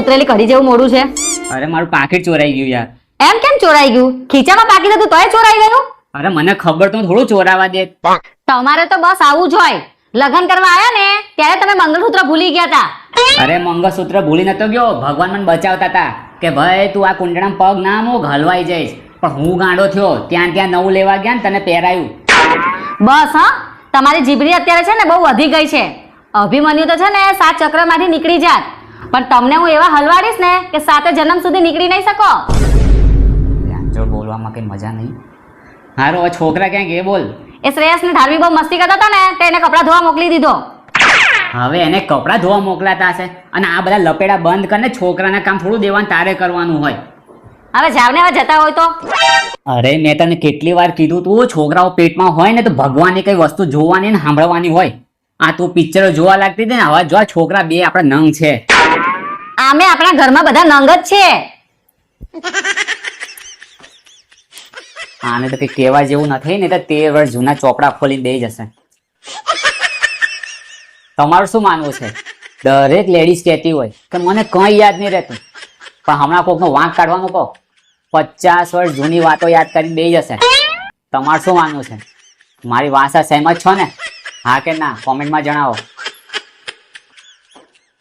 ઉતરેલી કઢી જેવું મોઢું છે? અરે મારું પાકીટ ચોરાઈ ગયું યાર. એમ કેમ ચોરાઈ ગયું? ખીચામાં પાકીટ હતું તોય ચોરાઈ ગયું? અરે મને ખબર તો થોડું ચોરાવા દે. તમારે તો બસ આવું જ હોય. લગ્ન કરવા આયા ને ત્યારે તમે મંગળસૂત્ર ભૂલી ગયા હતા. અરે મંગળસૂત્ર ભૂલી નતો ગયો, ભગવાન મને બચાવતા હતા કે ભાઈ તું આ કુંડળામાં પગ ના મૂક, હલવાઈ જઈશ. પણ હું ગાંડો થયો, ત્યાં નવું લેવા ગયા ને તને પહેરાયું. બસ હા, તમારી જીભડી અત્યારે છે ને બહુ વધી ગઈ છે. અભિમન્યુ તો છે ને 7 ચક્રમાંથી નીકળી જાત, પણ તમને હું એવા હલવાડીશ ને કે 7 જન્મ સુધી નીકળી નહીં શકો. જો બોલવામાં કઈ મજા નહીં. હારો આ છોકરા ક્યાં ગયા બોલ? એ શ્રેયસ ને ધારવી બહુ મસ્તી કરતા હતા ને તે એને કપડાં ધોવા મોકલી દીધો. હવે એને કપડાં ધોવા મોકલાતા હશે, અને આ બધા લપેડા બંધ કરીને છોકરાના કામ થોડું દેવાનું તારે કરવાનું હોય. હવે જાવ ને, હવે જતા હોય તો. અરે મેં તને કેટલી વાર કીધું તું, છોકરાઓ પેટમાં હોય ને તો ભગવાનની કઈ વસ્તુ જોવાની ને સાંભળવાની હોય. આ તું પિક્ચરો જોવા લાગતી હતી ને, હવે જો છોકરા બે આપણા નંગ છે. આમે આપણા ઘરમાં બધા નંગ જ છે. આને તો કઈ કહેવા જેવું નથી ને, તો 13 વર્ષ જૂના ચોપડા ખોલીને બેસી જશે. તમારું શું માનવું છે? દરેક લેડીઝ કહેતી હોય કે મને કઈ યાદ નહીં રહેતું, પણ હમણાં કોકનો વાંક કાઢવાનું કહો, 50 વર્ષ જૂની વાતો યાદ કરીને બેસી જશે. તમારું શું માનવું છે? મારી વાત સાથે સહેમત છો ને? હા કે ના? કોમેન્ટમાં જણાવો.